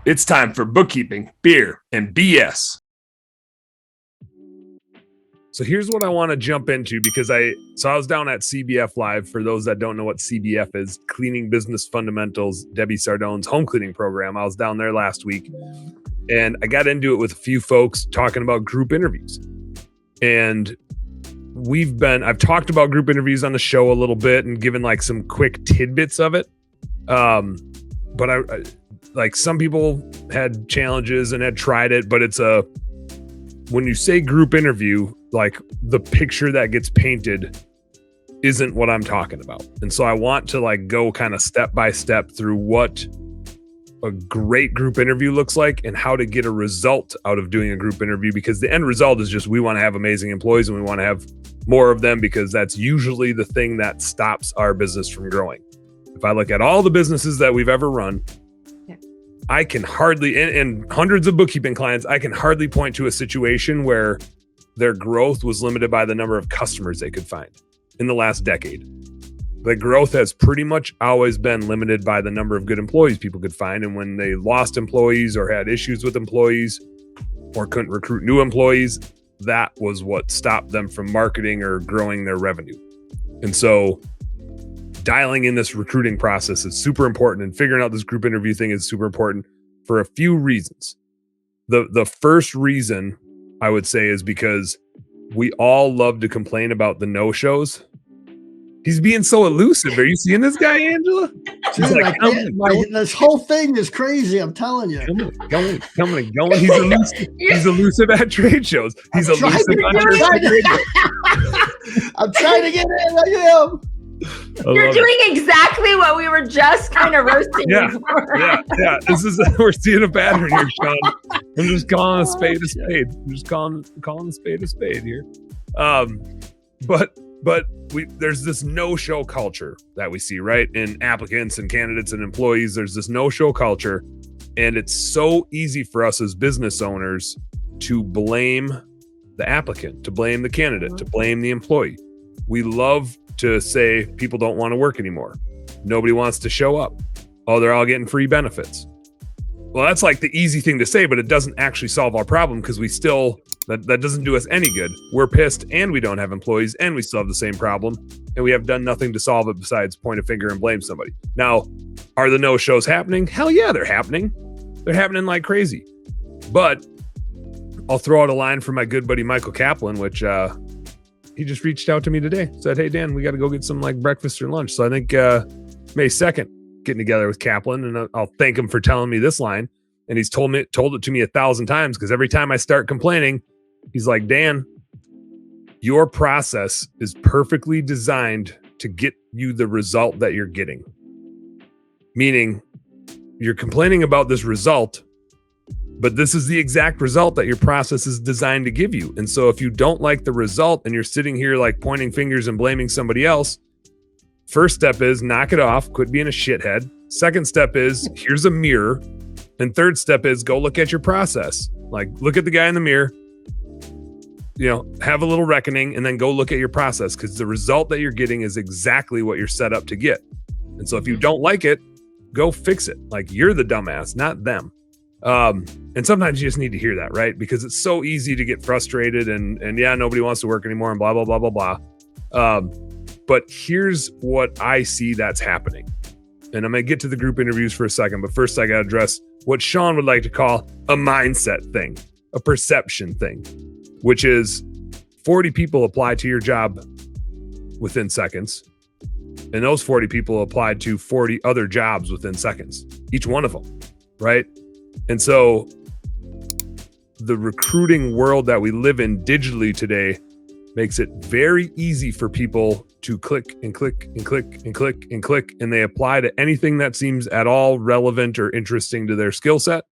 It's time for bookkeeping, beer, and BS. So here's what I want to jump into because I was down at CBF Live. For those that don't know what CBF is, Cleaning Business Fundamentals, Debbie Sardone's home cleaning program. I was down there last week and I got into it with a few folks talking about group interviews. And I've talked about group interviews on the show a little bit and given like some quick tidbits of it. But I like some people had challenges and had tried it, but when you say group interview, like the picture that gets painted isn't what I'm talking about. And so I want to like go kind of step by step through what a great group interview looks like and how to get a result out of doing a group interview, because the end result is just we want to have amazing employees and we want to have more of them, because that's usually the thing that stops our business from growing. If I look at all the businesses that we've ever run, I can hardly, and hundreds of bookkeeping clients, I can hardly point to a situation where their growth was limited by the number of customers they could find in the last decade. The growth has pretty much always been limited by the number of good employees people could find. And when they lost employees or had issues with employees or couldn't recruit new employees, that was what stopped them from marketing or growing their revenue. And so dialing in this recruiting process is super important, and figuring out this group interview thing is super important for a few reasons. The first reason I would say is because we all love to complain about the no-shows. He's being so elusive. Are you seeing this guy, Angela? Dude, this whole thing is crazy. I'm telling you. Going. He's elusive at trade shows. He's elusive on trade shows. I'm trying to get in. I am. You're doing exactly what we were just kind of roasting you for. Yeah. We're seeing a pattern here, Sean. I'm just calling a spade a spade. I'm just calling a spade here. But there's this no-show culture that we see, right? In applicants and candidates and employees, there's this no-show culture. And it's so easy for us as business owners to blame the applicant, to blame the candidate, to blame the employee. We love to say people don't want to work anymore. Nobody wants to show up. Oh, they're all getting free benefits. Well, that's like the easy thing to say, but it doesn't actually solve our problem, because that doesn't do us any good. We're pissed and we don't have employees and we still have the same problem, and we have done nothing to solve it besides point a finger and blame somebody. Now, are the no-shows happening? Hell yeah, they're happening. They're happening like crazy. But I'll throw out a line from my good buddy Michael Kaplan, which he just reached out to me today. Said, hey, Dan, we got to go get some like breakfast or lunch. So I think May 2nd, getting together with Kaplan, and I'll thank him for telling me this line. And he's told it to me 1,000 times, because every time I start complaining, he's like, Dan, your process is perfectly designed to get you the result that you're getting. Meaning, you're complaining about this result, but this is the exact result that your process is designed to give you. And so if you don't like the result and you're sitting here like pointing fingers and blaming somebody else, first step is knock it off, quit being a shithead. Second step is here's a mirror. And third step is go look at your process. Like, look at the guy in the mirror, have a little reckoning, and then go look at your process, because the result that you're getting is exactly what you're set up to get. And so if you don't like it, go fix it. Like, you're the dumbass, not them. And sometimes you just need to hear that, right? Because it's so easy to get frustrated and nobody wants to work anymore and blah, blah, blah, blah, blah. But here's what I see that's happening. And I'm going to get to the group interviews for a second, but first I got to address what Sean would like to call a mindset thing, a perception thing, which is 40 people apply to your job within seconds. And those 40 people applied to 40 other jobs within seconds, each one of them, right? And so the recruiting world that we live in digitally today makes it very easy for people to click and click and click and click and click, and they apply to anything that seems at all relevant or interesting to their skill set.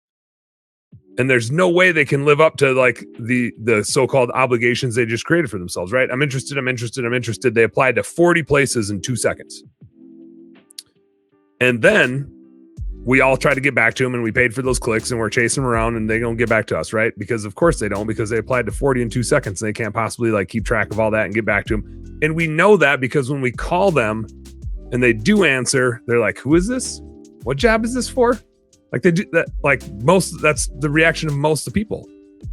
And there's no way they can live up to like the so-called obligations they just created for themselves, right? I'm interested. They applied to 40 places in 2 seconds. And then we all try to get back to them, and we paid for those clicks, and we're chasing them around, and they don't get back to us, right? Because of course they don't, because they applied to 40 in 2 seconds, and they can't possibly like keep track of all that and get back to them. And we know that because when we call them and they do answer, they're like, who is this? What job is this for? Like they do that, like that's the reaction of most of the people.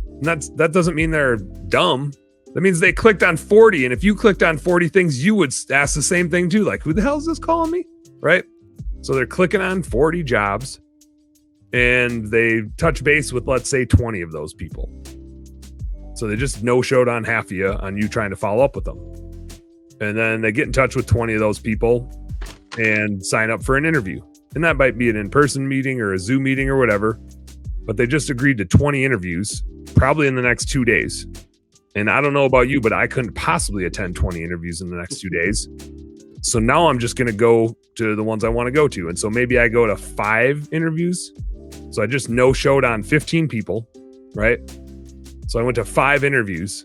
And that doesn't mean they're dumb. That means they clicked on 40. And if you clicked on 40 things, you would ask the same thing too. Like, who the hell is this calling me? Right? So they're clicking on 40 jobs and they touch base with, let's say, 20 of those people. So they just no-showed on half of you on you trying to follow up with them. And then they get in touch with 20 of those people and sign up for an interview. And that might be an in-person meeting or a Zoom meeting or whatever. But they just agreed to 20 interviews, probably in the next 2 days. And I don't know about you, but I couldn't possibly attend 20 interviews in the next 2 days. So now I'm just going to go to the ones I want to go to. And so maybe I go to 5 interviews. So I just no-showed on 15 people, right? So I went to 5 interviews.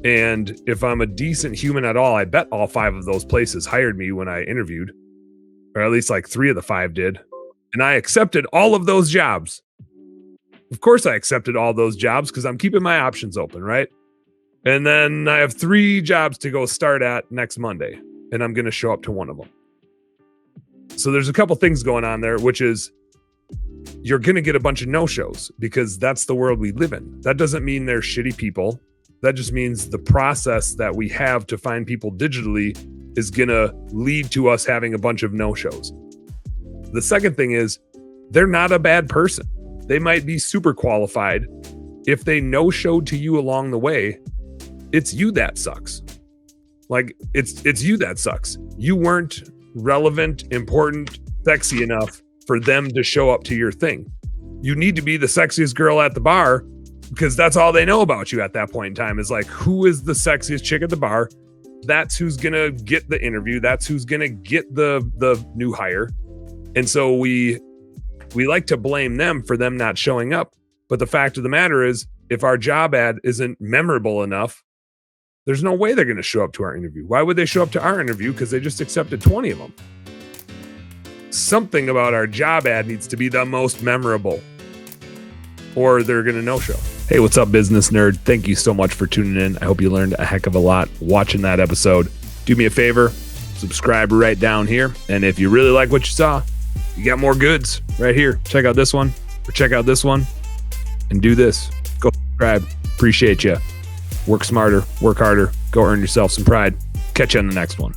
And if I'm a decent human at all, I bet all 5 of those places hired me when I interviewed. Or at least like 3 of the 5 did. And I accepted all of those jobs. Of course I accepted all those jobs because I'm keeping my options open, right? And then I have 3 jobs to go start at next Monday. And I'm going to show up to one of them. So there's a couple things going on there, which is you're going to get a bunch of no-shows because that's the world we live in. That doesn't mean they're shitty people. That just means the process that we have to find people digitally is going to lead to us having a bunch of no-shows. The second thing is they're not a bad person. They might be super qualified. If they no-showed to you along the way, it's you that sucks. Like it's you that sucks. You weren't relevant, important, sexy enough for them to show up to your thing. You need to be the sexiest girl at the bar because that's all they know about you at that point in time is like, who is the sexiest chick at the bar? That's who's going to get the interview. That's who's going to get the new hire. And so we like to blame them for them not showing up. But the fact of the matter is, if our job ad isn't memorable enough, there's no way they're going to show up to our interview. Why would they show up to our interview? Because they just accepted 20 of them. Something about our job ad needs to be the most memorable, or they're going to no-show. Hey, what's up, business nerd? Thank you so much for tuning in. I hope you learned a heck of a lot watching that episode. Do me a favor, subscribe right down here. And if you really like what you saw, you got more goods right here. Check out this one or check out this one and do this. Go subscribe. Appreciate you. Work smarter, work harder, go earn yourself some pride. Catch you on the next one.